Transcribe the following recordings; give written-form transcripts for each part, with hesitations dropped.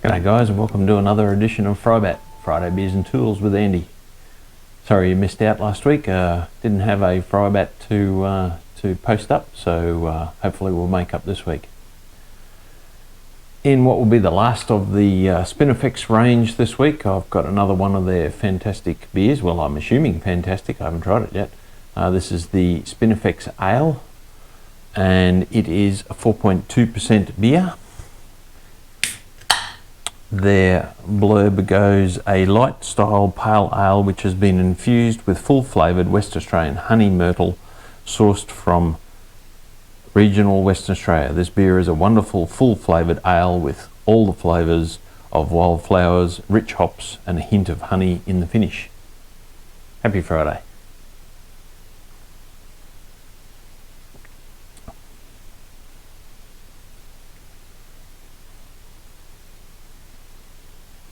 G'day guys, and welcome to another edition of FriBaT, Friday Beers and Tools with Andy. Sorry you missed out last week, didn't have a FriBaT to post up, so hopefully we'll make up this week. In what will be the last of the Spinifex range this week, I've got another one of their fantastic beers. Well, I'm assuming fantastic, I haven't tried it yet. This is the Spinifex Ale, and it is a 4.2% beer. Their blurb goes, a light style pale ale which has been infused with full flavoured West Australian honey myrtle sourced from regional Western Australia. This beer is a wonderful full flavoured ale with all the flavours of wildflowers, rich hops and a hint of honey in the finish. Happy Friday.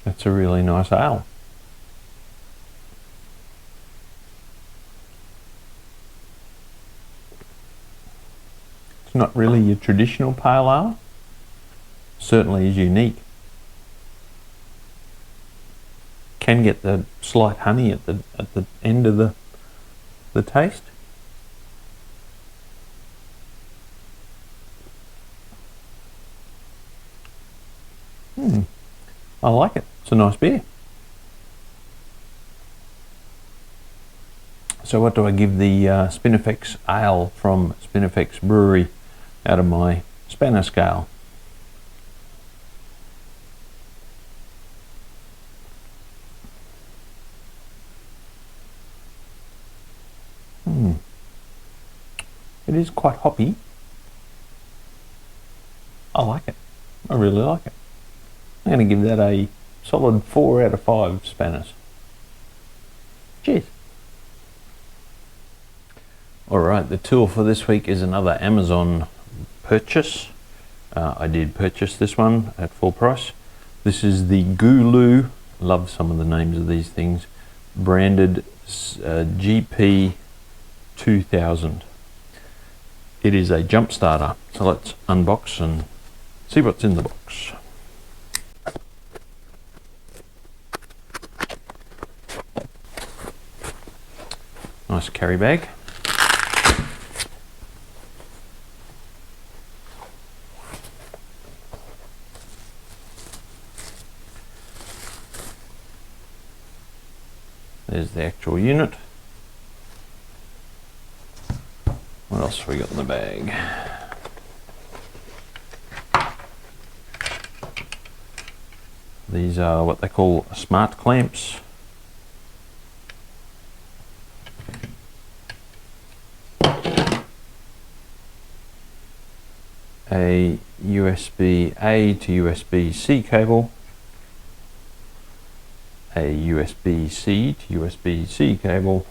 That's a really nice ale. It's not really your traditional pale ale. Certainly is unique. Can get the slight honey at the end of the taste. I like it. It's a nice beer. So what do I give the Spinifex Ale from Spinifex Brewery out of my Spanner scale? It is quite hoppy. I like it. I really like it. I'm going to give that a solid 4 out of 5 Spanners. Cheers. Alright, the tool for this week is another Amazon purchase. I did purchase this one at full price. This is the GOOLOO, love some of the names of these things, branded GP2000. It is a jump starter, so let's unbox and see what's in the box. Nice carry bag. There's the actual unit. What else have we got in the bag? These are what they call smart clamps. A USB-A to USB-C cable, a USB-C to USB-C cable,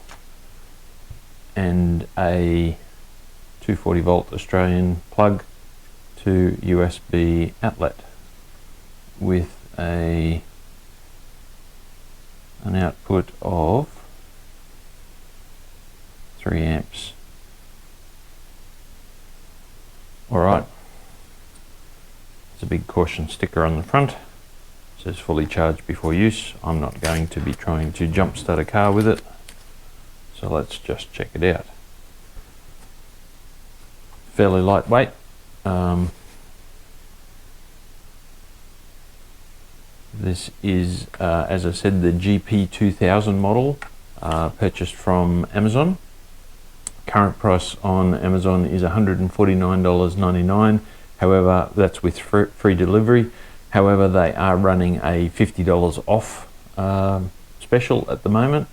and a 240 volt Australian plug to USB outlet with an output of 3 amps. Alright. There's a big caution sticker on the front. It says fully charged before use. I'm not going to be trying to jump start a car with it, so let's just check it out. Fairly lightweight. This is, as I said, the GP2000 model, purchased from Amazon. Current price on Amazon is $149.99. However, that's with free delivery. However, they are running a $50 off special at the moment.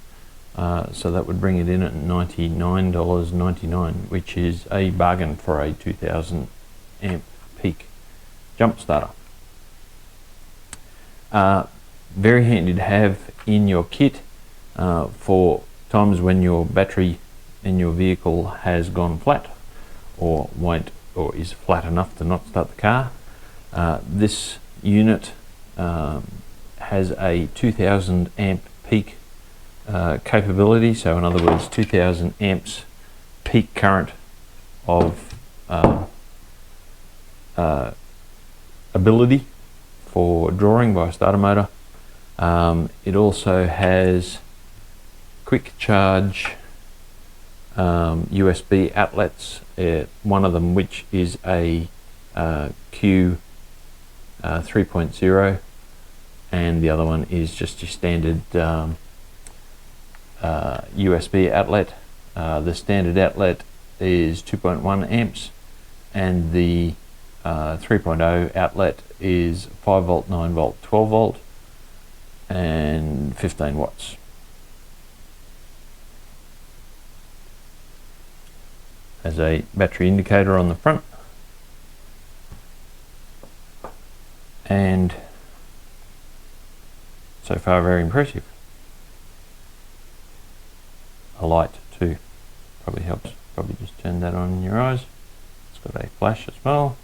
So that would bring it in at $99.99, which is a bargain for a 2000 amp peak jump starter. Very handy to have in your kit for times when your battery in your vehicle has gone flat or is flat enough to not start the car. This unit has a 2000 amp peak capability, so in other words 2000 amps peak current of ability for drawing by a starter motor. It also has quick charge USB outlets, one of them which is a Q 3.0, and the other one is just your standard USB outlet. The standard outlet is 2.1 amps, and the 3.0 outlet is 5 volt, 9 volt, 12 volt, and 15 watts. Has a battery indicator on the front, and so far very impressive. A light too, probably helps. Probably just turn that on in your eyes. It's got a flash as well.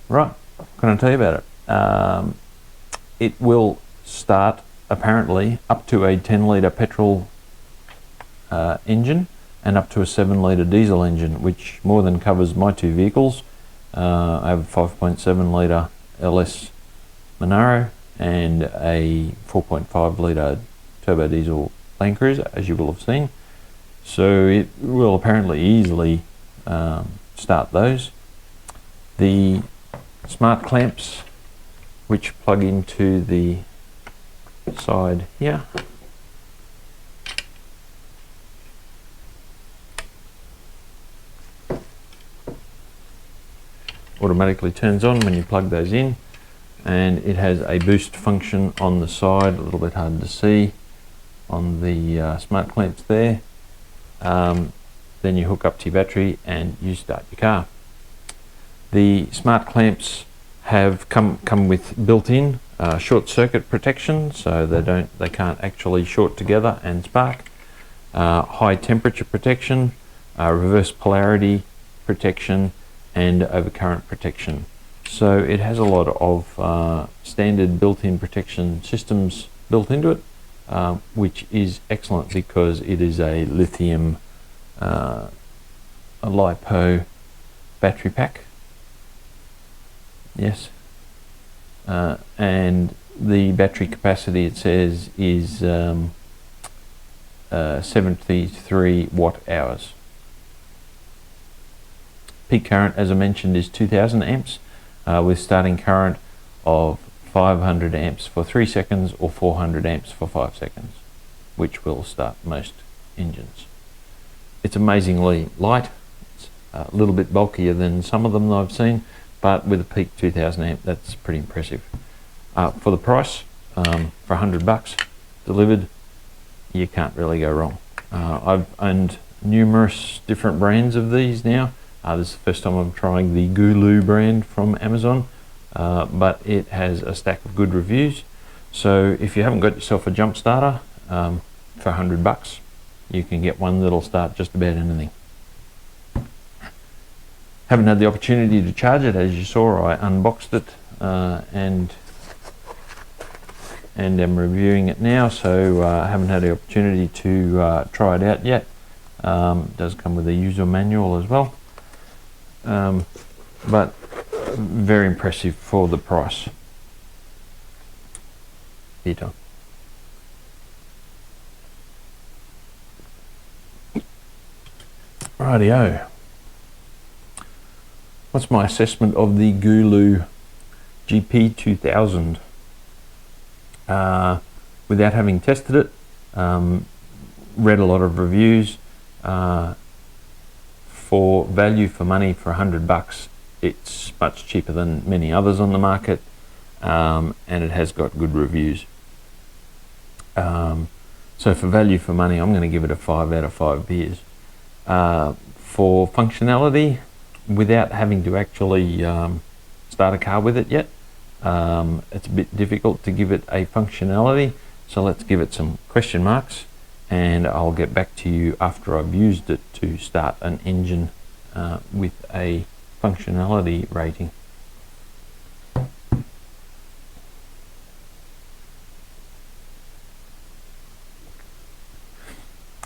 Right, what can I tell you about it? It will start apparently up to a 10-litre petrol engine and up to a 7-litre diesel engine, which more than covers my two vehicles. I have a 5.7-litre LS Monaro and a 4.5-litre turbo diesel Land Cruiser, as you will have seen. So it will apparently easily start those. The smart clamps, which plug into the side here, automatically turns on when you plug those in, and it has a boost function on the side, a little bit hard to see on the smart clamps there. Then you hook up to your battery and you start your car. The smart clamps have come with built-in short circuit protection, so they can't actually short together and spark. High temperature protection, reverse polarity protection, and overcurrent protection. So it has a lot of standard built-in protection systems built into it, which is excellent because it is a lithium a LiPo battery pack. Yes, and the battery capacity, it says, is 73 watt hours. Peak current, as I mentioned, is 2000 amps with starting current of 500 amps for 3 seconds or 400 amps for 5 seconds, which will start most engines. It's amazingly light. It's a little bit bulkier than some of them I've seen, but with a peak 2000 amp, that's pretty impressive. For the price, for $100 delivered, you can't really go wrong. I've owned numerous different brands of these now. This is the first time I'm trying the GOOLOO brand from Amazon, but it has a stack of good reviews. So if you haven't got yourself a jump starter for $100, you can get one that'll start just about anything. Haven't had the opportunity to charge it. As you saw, I unboxed it and am reviewing it now, so I haven't had the opportunity to try it out yet. It does come with a user manual as well, but very impressive for the price. Peter. Rightio. What's my assessment of the GOOLOO GP2000? Without having tested it, read a lot of reviews. For value for money, for $100, it's much cheaper than many others on the market, and it has got good reviews. So for value for money, I'm going to give it a 5 out of 5 beers. For functionality, without having to actually start a car with it yet, it's a bit difficult to give it a functionality, so let's give it some question marks, and I'll get back to you after I've used it to start an engine with a functionality rating.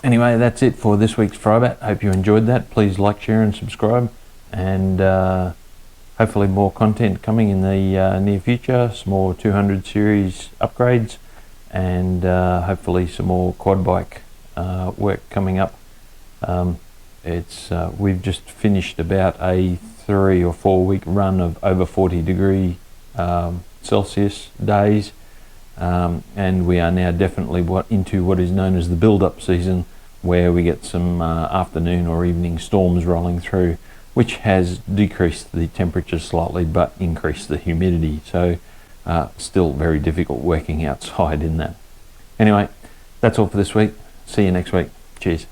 Anyway, that's it for this week's FriBaT. Hope you enjoyed that. Please like, share and subscribe, and hopefully more content coming in the near future, some more 200 series upgrades, and hopefully some more quad bike work coming up. We've just finished about a 3 or 4 week run of over 40 Celsius days, and we are now definitely into what is known as the build-up season, where we get some afternoon or evening storms rolling through, which has decreased the temperature slightly but increased the humidity, so still very difficult working outside in that. Anyway, that's all for this week. See you next week. Cheers.